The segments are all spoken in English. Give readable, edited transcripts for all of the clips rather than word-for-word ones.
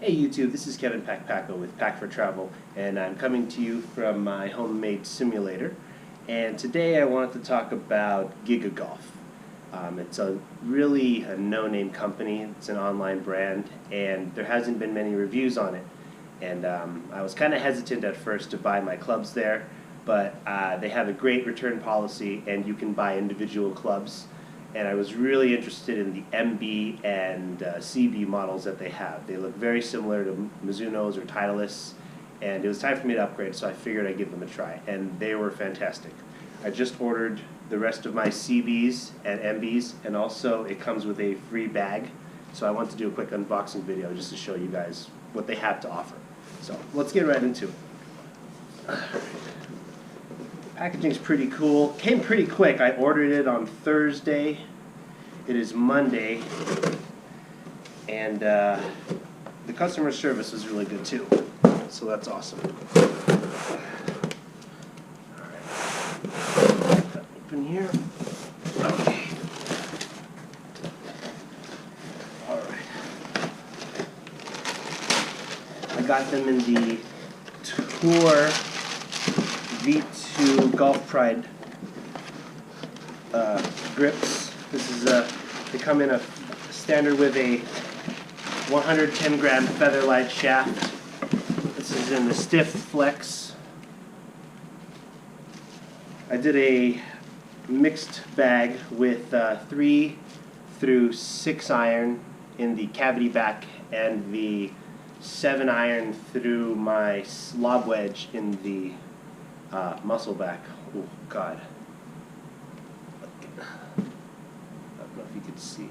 Hey YouTube, this is Kevin Paco with Pack for Travel, and I'm coming to you from my homemade simulator. And today I wanted to talk about GigaGolf. It's really a no-name company. It's an online brand, and there hasn't been many reviews on it. And I was kind of hesitant at first to buy my clubs there, but they have a great return policy, and you can buy individual clubs. And I was really interested in the MB and CB models that they have. They look very similar to Mizuno's or Titleist's, and it was time for me to upgrade, so I figured I'd give them a try, and they were fantastic. I just ordered the rest of my CBs and MBs, and also it comes with a free bag, so I want to do a quick unboxing video just to show you guys what they have to offer. So let's get right into it. Packaging's pretty cool. Came pretty quick. I ordered it on Thursday. It is Monday, and the customer service was really good too. So that's awesome. All right. Open here. Okay. All right. I got them in the Tour V2 Golf Pride grips. This is they come in a standard with a 110 gram featherlight shaft. This is in the stiff flex. I did a mixed bag with 3 through 6 iron in the cavity back and the 7 iron through my lob wedge in the muscle back. Oh God. I don't know if you could see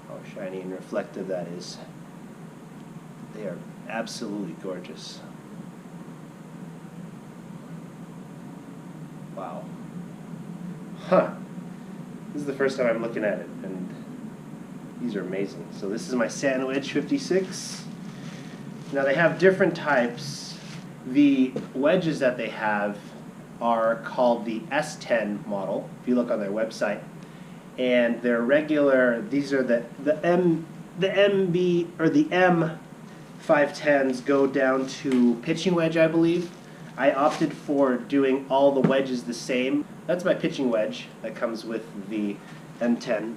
how shiny and reflective that is. They are absolutely gorgeous. Wow. Huh. This is the first time I'm looking at it, and these are amazing. So this is my Sandwich 56. Now they have different types. The wedges that they have are called the S510 model, if you look on their website. And they're regular, these are the MB or the M510s go down to pitching wedge, I believe. I opted for doing all the wedges the same. That's my pitching wedge that comes with the M10.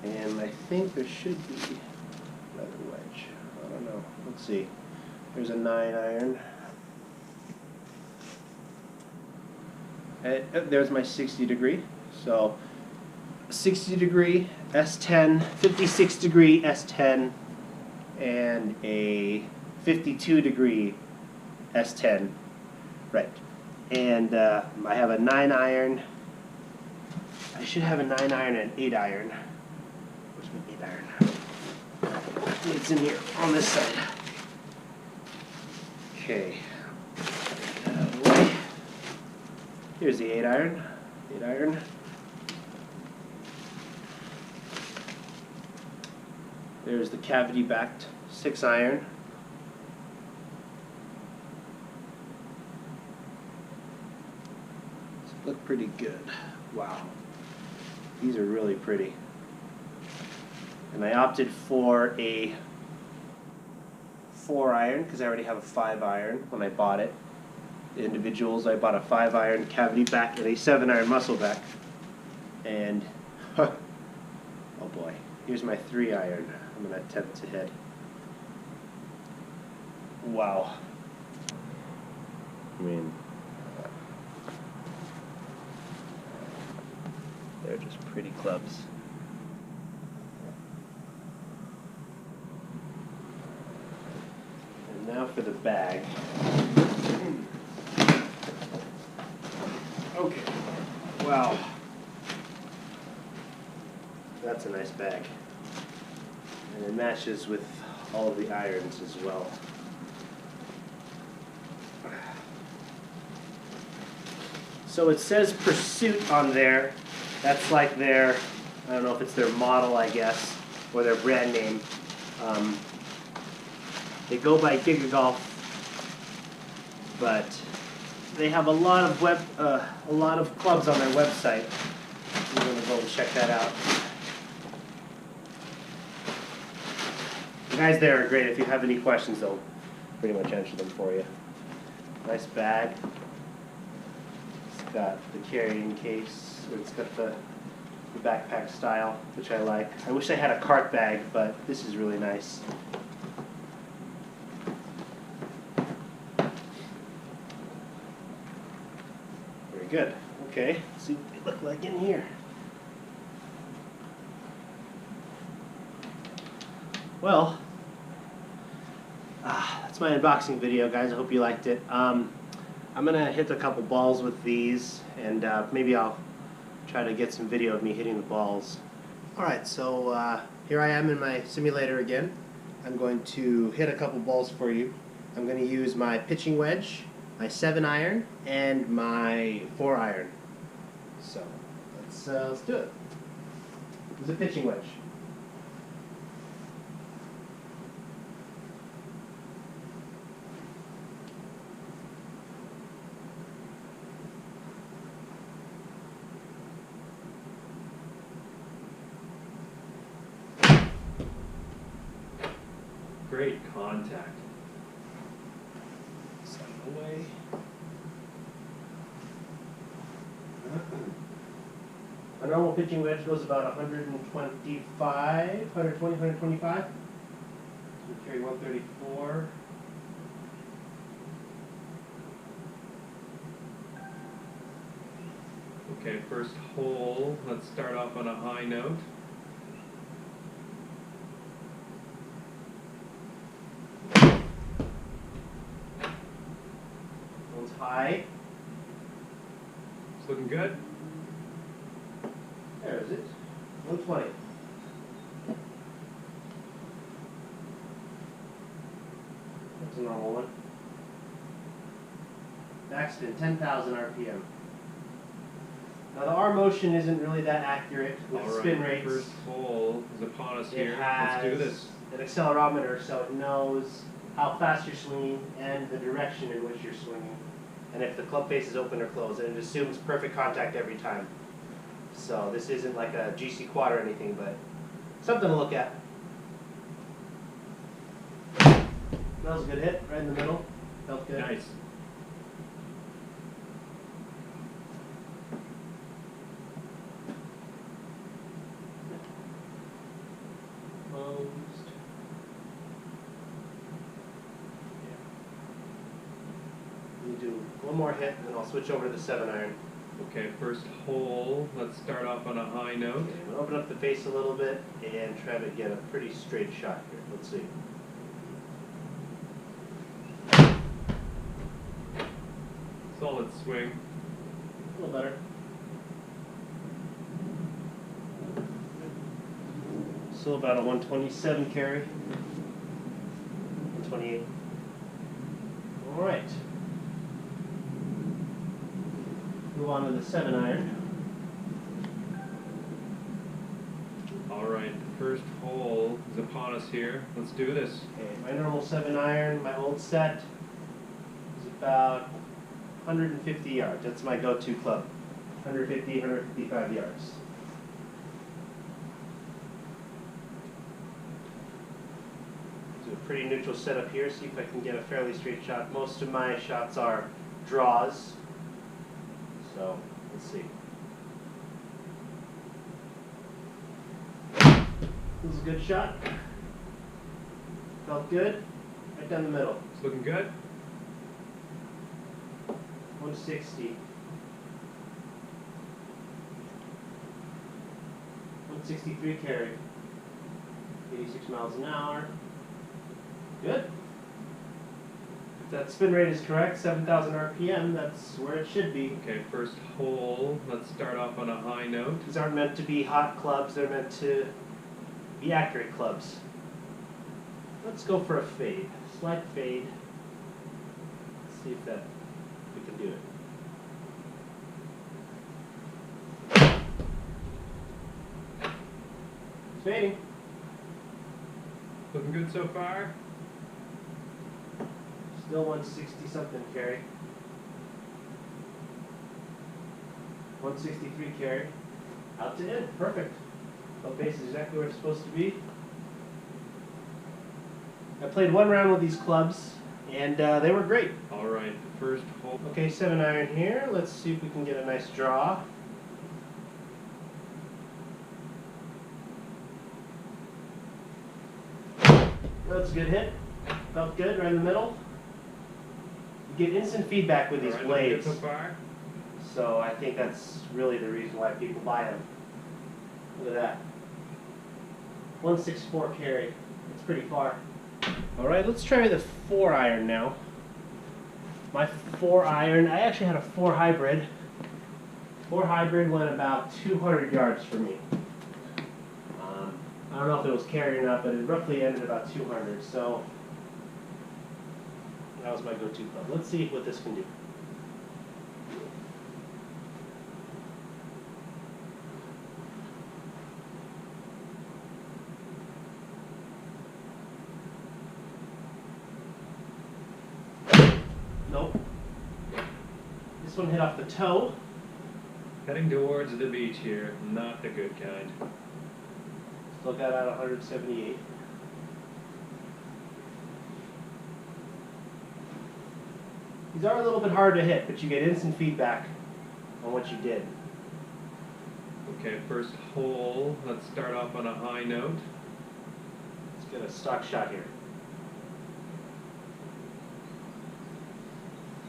And I think there should be another wedge. I don't know. Let's see. There's a 9 iron. There's my 60 degree. So 60 degree S10, 56 degree S10, and a 52 degree S10. Right. And I have a 9 iron. I should have a 9 iron and 8 iron. Where's my 8 iron? It's in here on this side. Okay. Here's the 8 iron. 8 iron. There's the cavity backed 6 iron. These look pretty good. Wow. These are really pretty. And I opted for a 4 iron because I already have a 5 iron when I bought it. The individuals, I bought a 5 iron cavity back and a 7 iron muscle back. And, oh boy, here's my 3 iron. I'm going to attempt to hit. Wow. I mean, they're just pretty clubs. And now for the bag. Okay. Wow. That's a nice bag. And it matches with all of the irons as well. So it says Pursuit on there. That's like their, I don't know if it's their model, I guess, or their brand name. They go by GigaGolf, but they have a lot of clubs on their website. I'm gonna go and check that out. The guys there are great. If you have any questions, they'll pretty much answer them for you. Nice bag. It's got the carrying case. It's got the backpack style, which I like. I wish I had a cart bag, but this is really nice. Very good. Okay, let's see what they look like in here. Well, that's my unboxing video, guys. I hope you liked it. I'm gonna hit a couple balls with these, and maybe I'll try to get some video of me hitting the balls. Alright, so here I am in my simulator again. I'm going to hit a couple balls for you. I'm going to use my pitching wedge, my 7-iron, and my 4-iron. So let's do it. This is a pitching wedge. Great contact. Set it away. A normal pitching wedge goes about 125, 120, 125. We carry 134. Okay, first hole. Let's start off on a high note. One's high. It's looking good. There is it. 120. That's a normal one. Maxed in 10,000 RPM. Now the R motion isn't really that accurate with All right, spin rates. first hole is upon us It here. has Let's do this. an accelerometer, so it knows how fast you're swinging and the direction in which you're swinging, and if the club face is open or closed, and it assumes perfect contact every time. So this isn't like a GC quad or anything, but something to look at. That was a good hit, right in the middle. Felt good. Nice. Closed. Yeah. Let me do one more hit, and then I'll switch over to the 7-iron. Okay, first hole. Let's start off on a high note. Okay, I'm gonna open up the face a little bit and try to get a pretty straight shot here. Let's see. Solid swing. A little better. Still about a 127 carry. 128. All right. Move on to the 7-iron. All right, first hole is upon us here. Let's do this. Okay, my normal 7-iron, my old set, is about 150 yards. That's my go-to club. 150, 155 yards. Do a pretty neutral setup here, see if I can get a fairly straight shot. Most of my shots are draws. So, let's see. This is a good shot. Felt good. Right down the middle. It's looking good. 160. 163 carry. 86 miles an hour. Good. If that spin rate is correct, 7,000 RPM, that's where it should be. Okay, first hole. Let's start off on a high note. These aren't meant to be hot clubs, they're meant to be accurate clubs. Let's go for a fade. Slight fade. Let's see if we can do it. Fading. Looking good so far. Still 160 something carry. 163 carry. Out to in. Perfect. Club face is exactly where it's supposed to be. I played one round with these clubs, and they were great. All right, the first hole. Okay, 7-iron here. Let's see if we can get a nice draw. That's a good hit. Felt good, right in the middle. You get instant feedback with these All right, blades. so far. So I think that's really the reason why people buy them. Look at that. 164 carry. It's pretty far. All right, let's try the 4-iron now. My 4-iron, I actually had a 4 hybrid. 4 hybrid went about 200 yards for me. I don't know if it was carry or not, but it roughly ended about 200. So that was my go-to club. Let's see what this can do. Nope. This one hit off the toe. Heading towards the beach here, not the good kind. Still got out 178. These are a little bit hard to hit, but you get instant feedback on what you did. Okay, first hole. Let's start off on a high note. Let's get a stock shot here.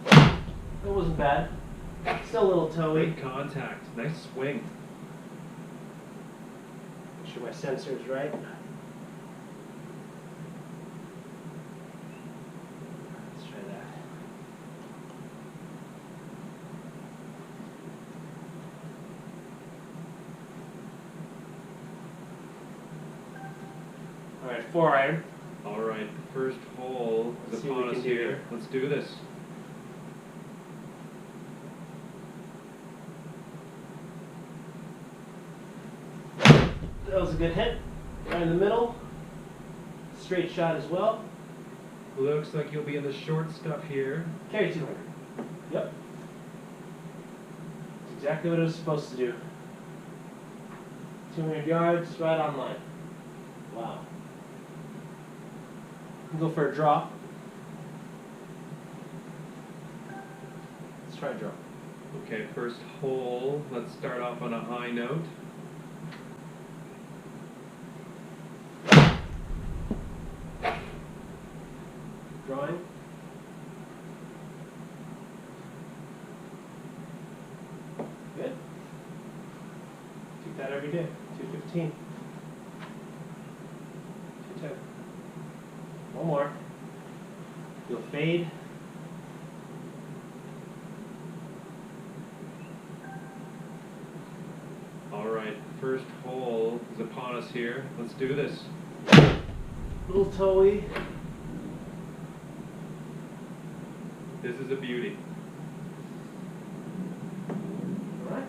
That wasn't bad. Still a little toey. Good contact. Nice swing. Make sure my sensor's right. Let's try that. All right, 4-iron. All right, the first hole is Let's see what we upon can us do here. here. Let's do this. That was a good hit. Right in the middle. Straight shot as well. Looks like you'll be in the short stuff here. Carry 200. Yep. That's exactly what it was supposed to do. 200 yards, right on line. Wow. Go for a draw. Let's try a draw. Okay, first hole. Let's start off on a high note. Drawing. Good. Keep that every day. 215. 210. One more. You'll fade. All right, first hole is upon us here. Let's do this. Little toey. This is a beauty. All right.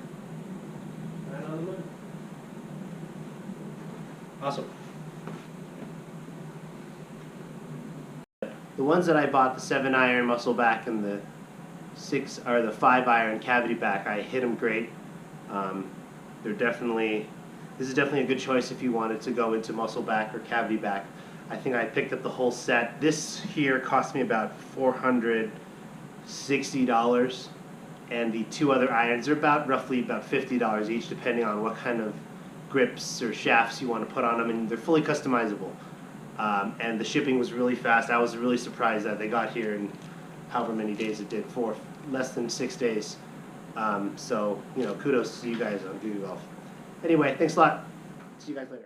Right on the money. Awesome. The ones that I bought, the 7-iron muscle back and the 5-iron cavity back, I hit them great. This is definitely a good choice if you wanted to go into muscle back or cavity back. I think I picked up the whole set. This here cost me about $460, and the 2 other irons are roughly about $50 each, depending on what kind of grips or shafts you want to put on them, and they're fully customizable. And the shipping was really fast. I was really surprised that they got here in however many days it did, less than 6 days. So, kudos to you guys on GigaGolf. Anyway, thanks a lot. See you guys later.